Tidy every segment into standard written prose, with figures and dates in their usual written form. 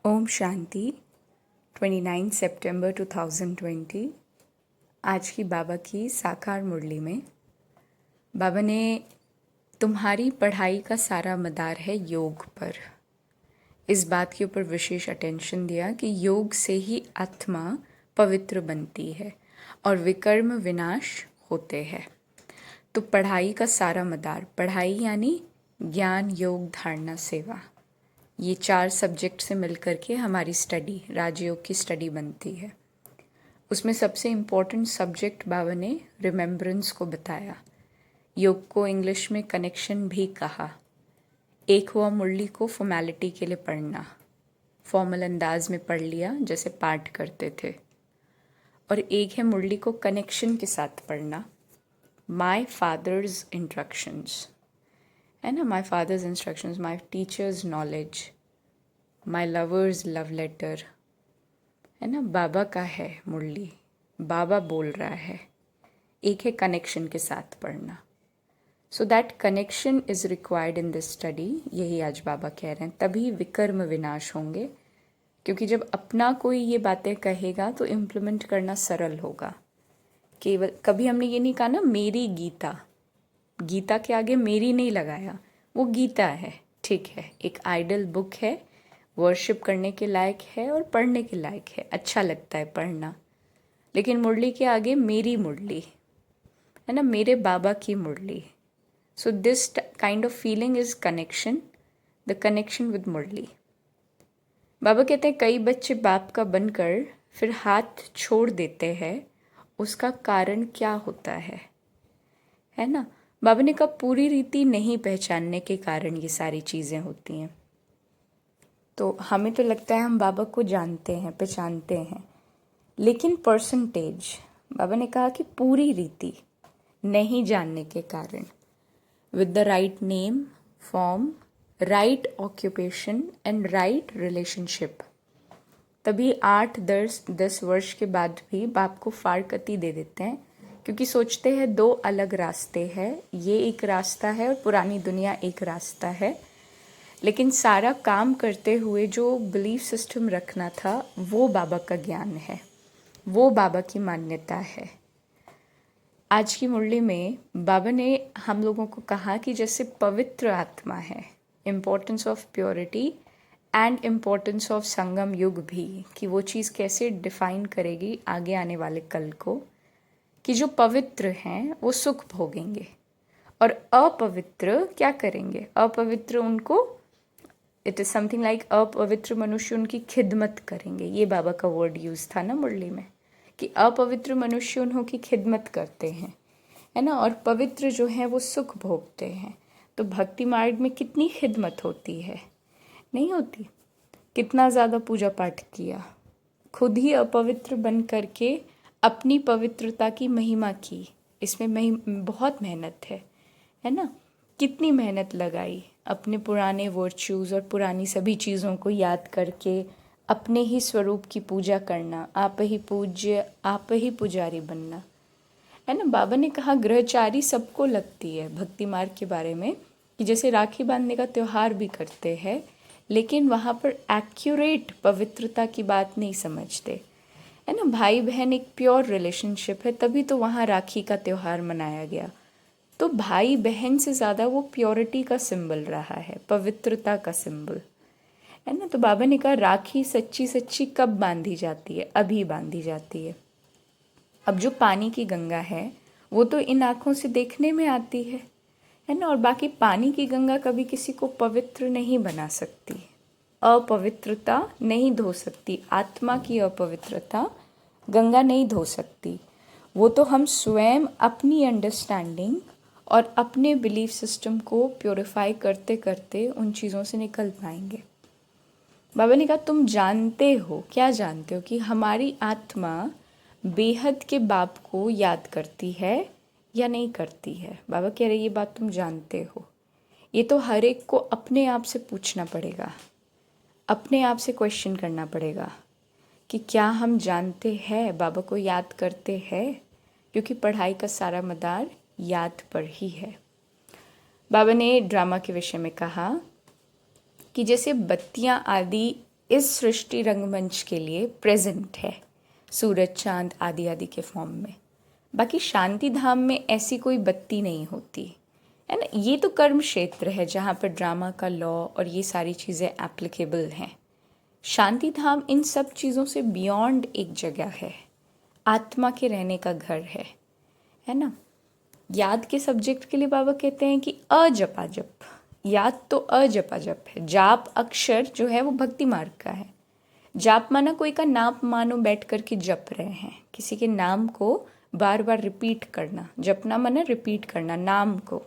ओम शांति 29 सितंबर 2020। आज की बाबा की साकार मुरली में बाबा ने तुम्हारी पढ़ाई का सारा मदार है योग पर, इस बात के ऊपर विशेष अटेंशन दिया कि योग से ही आत्मा पवित्र बनती है और विकर्म विनाश होते हैं। तो पढ़ाई का सारा मदार, पढ़ाई यानी ज्ञान, योग, धारणा, सेवा, ये 4 सब्जेक्ट से मिलकर के हमारी स्टडी, राजयोग की स्टडी बनती है। उसमें सबसे इम्पोर्टेंट सब्जेक्ट बाबा ने रिमेम्बरेंस को बताया। योग को इंग्लिश में कनेक्शन भी कहा। एक हुआ मुरली को फॉर्मेलिटी के लिए पढ़ना, फॉर्मल अंदाज में पढ़ लिया जैसे पाठ करते थे, और एक है मुरली को कनेक्शन के साथ पढ़ना, माई फादर्स इंस्ट्रक्शंस, है ना, my father's instructions, my teacher's knowledge, my lover's love letter, है ना, बाबा का है मुरली, बाबा बोल रहा है। एक है कनेक्शन के साथ पढ़ना। So that connection is required in this study, यही आज बाबा कह रहे हैं। तभी विकर्म विनाश होंगे, क्योंकि जब अपना कोई ये बातें कहेगा तो इम्प्लीमेंट करना सरल होगा। केवल कभी हमने ये नहीं कहा ना मेरी गीता, गीता के आगे मेरी नहीं लगाया, वो गीता है, ठीक है, एक आइडल बुक है, वर्शिप करने के लायक है और पढ़ने के लायक है, अच्छा लगता है पढ़ना। लेकिन मुरली के आगे मेरी मुरली है ना, मेरे बाबा की मुरली। So this kind of feeling is connection, the connection with murli. बाबा कहते हैं कई बच्चे बाप का बनकर फिर हाथ छोड़ देते हैं, उसका कारण क्या होता है ना। बाबा ने कहा पूरी रीति नहीं पहचानने के कारण ये सारी चीज़ें होती हैं। तो हमें तो लगता है हम बाबा को जानते हैं, पहचानते हैं, लेकिन परसेंटेज, बाबा ने कहा कि पूरी रीति नहीं जानने के कारण, with the write name, form, right occupation and right relationship, तभी 8-10 वर्ष के बाद भी बाप को फारकती दे देते हैं, क्योंकि सोचते हैं 2 अलग रास्ते हैं, ये एक रास्ता है और पुरानी दुनिया एक रास्ता है। लेकिन सारा काम करते हुए जो बिलीफ सिस्टम रखना था वो बाबा का ज्ञान है, वो बाबा की मान्यता है। आज की मुरली में बाबा ने हम लोगों को कहा कि जैसे पवित्र आत्मा है, importance of purity and importance of Sangam Yug भी, कि वो चीज़ कैसे डिफाइन करेगी आगे आने वाले कल को, कि जो पवित्र हैं वो सुख भोगेंगे और अपवित्र क्या करेंगे, अपवित्र उनको, इट इज़ समथिंग लाइक अपवित्र मनुष्य उनकी खिदमत करेंगे। ये बाबा का वर्ड यूज़ था ना मुरली में, कि अपवित्र मनुष्य उन्हों की खिदमत करते हैं, है ना, और पवित्र जो हैं वो सुख भोगते हैं। तो भक्ति मार्ग में कितनी खिदमत होती है, नहीं होती। कितना ज़्यादा पूजा पाठ किया, खुद ही अपवित्र बन करके अपनी पवित्रता की महिमा की, इसमें बहुत मेहनत है ना। कितनी मेहनत लगाई, अपने पुराने वर्च्यूज़ और पुरानी सभी चीज़ों को याद करके अपने ही स्वरूप की पूजा करना, आप ही पूज्य आप ही पुजारी बनना, है ना। बाबा ने कहा ग्रहचारी सबको लगती है भक्ति मार्ग के बारे में, कि जैसे राखी बांधने का त्यौहार भी करते हैं, लेकिन वहाँ पर एक्यूरेट पवित्रता की बात नहीं समझते, है ना। भाई बहन एक प्योर रिलेशनशिप है, तभी तो वहाँ राखी का त्यौहार मनाया गया। तो भाई बहन से ज़्यादा वो प्योरिटी का सिंबल रहा है, पवित्रता का सिंबल, है ना। तो बाबा ने कहा राखी सच्ची सच्ची कब बांधी जाती है, अभी बांधी जाती है। अब जो पानी की गंगा है वो तो इन आँखों से देखने में आती है ना, और बाकी पानी की गंगा कभी किसी को पवित्र नहीं बना सकती, अपवित्रता नहीं धो सकती, आत्मा की अपवित्रता गंगा नहीं धो सकती। वो तो हम स्वयं अपनी अंडरस्टैंडिंग और अपने बिलीफ सिस्टम को प्योरीफाई करते करते उन चीज़ों से निकल पाएंगे। बाबा ने कहा तुम जानते हो, क्या जानते हो, कि हमारी आत्मा बेहद के बाप को याद करती है या नहीं करती है। बाबा कह रहे ये बात तुम जानते हो। ये तो हर एक को अपने आप से पूछना पड़ेगा, अपने आप से क्वेश्चन करना पड़ेगा कि क्या हम जानते हैं, बाबा को याद करते हैं, क्योंकि पढ़ाई का सारा मदार याद पर ही है। बाबा ने ड्रामा के विषय में कहा कि जैसे बत्तियां आदि इस सृष्टि रंगमंच के लिए प्रेजेंट है, सूरज चांद आदि आदि के फॉर्म में। बाकी शांति धाम में ऐसी कोई बत्ती नहीं होती है ना। ये तो कर्म क्षेत्र है जहाँ पर ड्रामा का लॉ और ये सारी चीज़ें एप्लीकेबल हैं। शांति धाम इन सब चीज़ों से बियॉन्ड एक जगह है, आत्मा के रहने का घर है ना। याद के सब्जेक्ट के लिए बाबा कहते हैं कि अजपा जप, याद तो अजपा जप है। जाप अक्षर जो है वो भक्ति मार्ग का है। जाप माना कोई का नाम मानो बैठ कर के जप रहे हैं, किसी के नाम को बार बार रिपीट करना। जपना माना रिपीट करना नाम को।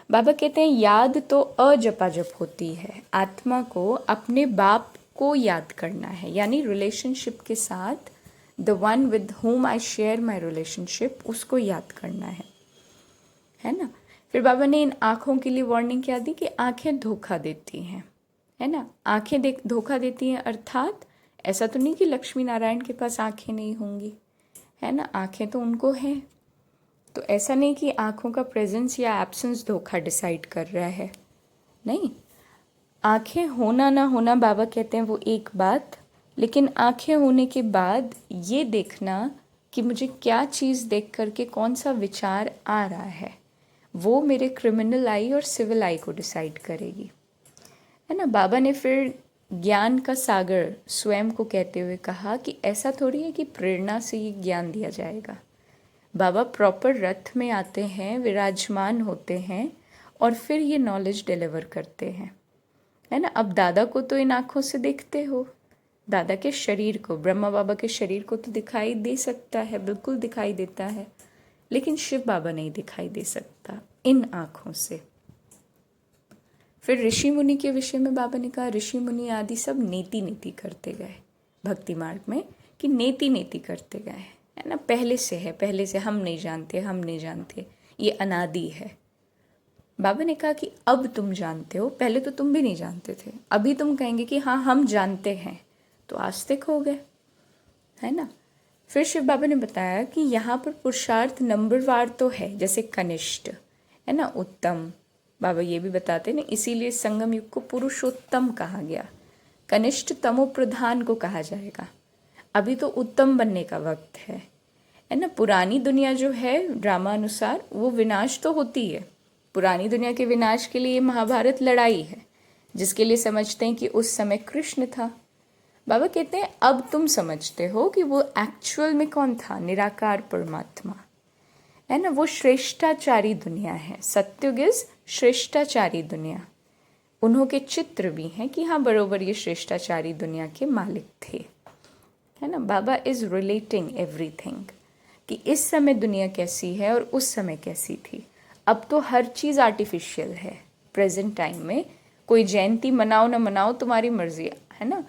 बाबा कहते हैं याद तो अजपा जप होती है, आत्मा को अपने बाप को याद करना है, यानी रिलेशनशिप के साथ the one with whom I share my relationship, उसको याद करना है ना। फिर बाबा ने इन आँखों के लिए वार्निंग क्या दी कि आँखें धोखा देती हैं, है ना। आँखें धोखा देती हैं अर्थात ऐसा तो नहीं कि लक्ष्मी नारायण के पास आँखें नहीं होंगी, है ना। आँखें तो उनको हैं, तो ऐसा नहीं कि आँखों का प्रेजेंस या एब्सेंस धोखा डिसाइड कर रहा है, नहीं। आँखें होना ना होना बाबा कहते हैं वो एक बात, लेकिन आँखें होने के बाद ये देखना कि मुझे क्या चीज़ देख करके कौन सा विचार आ रहा है, वो मेरे क्रिमिनल आई और सिविल आई को डिसाइड करेगी, है ना। बाबा ने फिर ज्ञान का सागर स्वयं को कहते हुए कहा कि ऐसा थोड़ी है कि प्रेरणा से ये ज्ञान दिया जाएगा। बाबा प्रॉपर रथ में आते हैं, विराजमान होते हैं और फिर ये नॉलेज डिलीवर करते हैं, है ना। अब दादा को तो इन आँखों से देखते हो, दादा के शरीर को, ब्रह्मा बाबा के शरीर को तो दिखाई दे सकता है, बिल्कुल दिखाई देता है, लेकिन शिव बाबा नहीं दिखाई दे सकता इन आँखों से। फिर ऋषि मुनि के विषय में बाबा ने कहा ऋषि मुनि आदि सब नेति नेति करते गए भक्ति मार्ग में, कि नेति नेति करते गए, है ना। पहले से है, पहले से हम नहीं जानते, ये अनादि है। बाबा ने कहा कि अब तुम जानते हो, पहले तो तुम भी नहीं जानते थे, अभी तुम कहेंगे कि हाँ हम जानते हैं, तो आस्तिक हो गए, है ना। फिर शिव बाबा ने बताया कि यहाँ पर पुरुषार्थ नंबरवार तो है, जैसे कनिष्ठ, है ना, उत्तम। बाबा ये भी बताते हैं ना, इसीलिए संगम युग को पुरुषोत्तम कहा गया, कनिष्ठ तमो प्रधान को कहा जाएगा। अभी तो उत्तम बनने का वक्त है ना। पुरानी दुनिया जो है ड्रामा अनुसार वो विनाश तो होती है, पुरानी दुनिया के विनाश के लिए महाभारत लड़ाई है, जिसके लिए समझते हैं कि उस समय कृष्ण था। बाबा कहते हैं अब तुम समझते हो कि वो एक्चुअल में कौन था, निराकार परमात्मा, है ना। वो श्रेष्ठाचारी दुनिया है, सत्युग इज श्रेष्ठाचारी दुनिया। उन्हों के चित्र भी हैं कि हाँ बरोबर ये श्रेष्ठाचारी दुनिया के मालिक थे, है ना। बाबा इज रिलेटिंग एवरीथिंग कि इस समय दुनिया कैसी है और उस समय कैसी थी। अब तो हर चीज़ आर्टिफिशियल है प्रेजेंट टाइम में, कोई जयंती मनाओ ना मनाओ तुम्हारी मर्जी, है ना।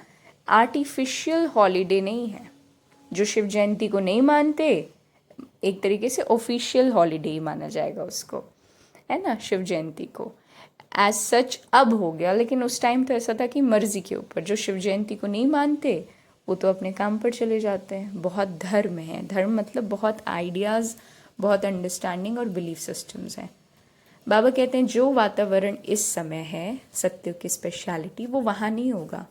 आर्टिफिशियल हॉलीडे नहीं है। जो शिव जयंती को नहीं मानते, एक तरीके से ऑफिशियल हॉलीडे ही माना जाएगा उसको, है ना, शिव जयंती को एज सच अब हो गया, लेकिन उस टाइम तो ऐसा था कि मर्जी के ऊपर। जो शिव जयंती को नहीं मानते वो तो अपने काम पर चले जाते हैं। बहुत धर्म है, धर्म मतलब बहुत आइडियाज़, बहुत अंडरस्टैंडिंग और बिलीफ सिस्टम्स हैं। बाबा कहते हैं जो वातावरण इस समय है, सत्युग की स्पेशलिटी, वो वहाँ नहीं होगा।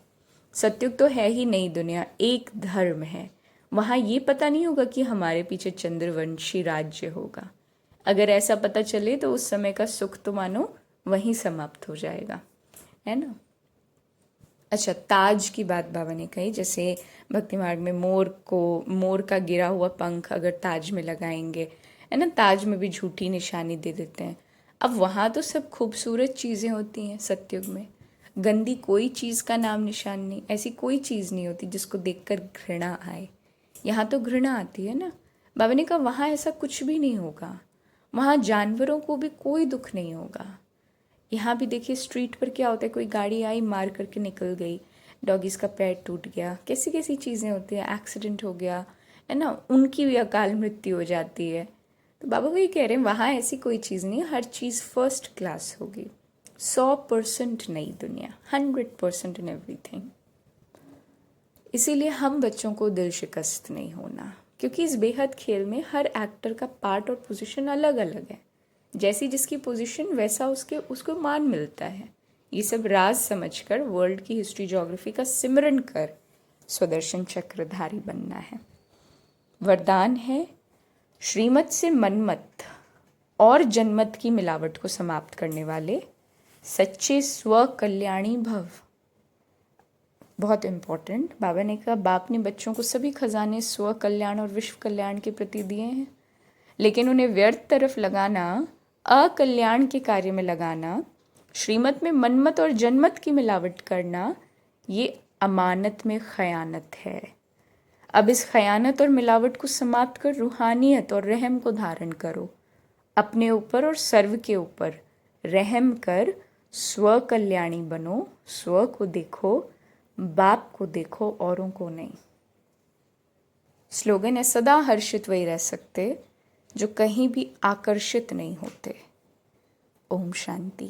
सत्युग तो है ही नई दुनिया, एक धर्म है, वहाँ ये पता नहीं होगा कि हमारे पीछे चंद्रवंशी राज्य होगा। अगर ऐसा पता चले तो उस समय का सुख तो मानो वहीं समाप्त हो जाएगा, है ना। अच्छा, ताज की बात बाबा ने कही, जैसे भक्ति मार्ग में मोर का गिरा हुआ पंख अगर ताज में लगाएंगे, है ना, ताज में भी झूठी निशानी दे देते हैं। अब वहाँ तो सब खूबसूरत चीज़ें होती हैं सत्युग में, गंदी कोई चीज़ का नाम निशान नहीं, ऐसी कोई चीज़ नहीं होती जिसको देखकर घृणा आए। यहाँ तो घृणा आती है ना। बाबा ने कहा वहाँ ऐसा कुछ भी नहीं होगा, वहाँ जानवरों को भी कोई दुख नहीं होगा। यहाँ भी देखिए स्ट्रीट पर क्या होता है, कोई गाड़ी आई मार करके निकल गई, डॉगीज का पैर टूट गया, कैसी कैसी चीज़ें होती हैं, एक्सीडेंट हो गया, है ना, उनकी भी अकाल मृत्यु हो जाती है। तो बाबा वही कह रहे हैं वहाँ ऐसी कोई चीज़ नहीं है, हर चीज़ फर्स्ट क्लास होगी। 100% नई दुनिया, 100% इन एवरीथिंग। इसीलिए हम बच्चों को दिल शिकस्त नहीं होना, क्योंकि इस बेहद खेल में हर एक्टर का पार्ट और पोजीशन अलग अलग है। जैसी जिसकी पोजीशन वैसा उसको मान मिलता है। ये सब राज समझकर वर्ल्ड की हिस्ट्री ज्योग्राफी का सिमरन कर स्वदर्शन चक्रधारी बनना है। वरदान है श्रीमत से मनमत और जनमत की मिलावट को समाप्त करने वाले सच्चे स्व कल्याणी भव। बहुत इम्पोर्टेंट। बाबा ने कहा बाप ने बच्चों को सभी खजाने स्व कल्याण और विश्व कल्याण के प्रति दिए हैं, लेकिन उन्हें व्यर्थ तरफ लगाना, अकल्याण के कार्य में लगाना, श्रीमत में मनमत और जनमत की मिलावट करना, ये अमानत में खयानत है। अब इस खयानत और मिलावट को समाप्त कर रूहानियत और रहम को धारण करो। अपने ऊपर और सर्व के ऊपर रहम कर स्व कल्याणी बनो। स्व को देखो, बाप को देखो, औरों को नहीं। स्लोगन है सदा हर्षित वही रह सकते जो कहीं भी आकर्षित नहीं होते। ओम शांति।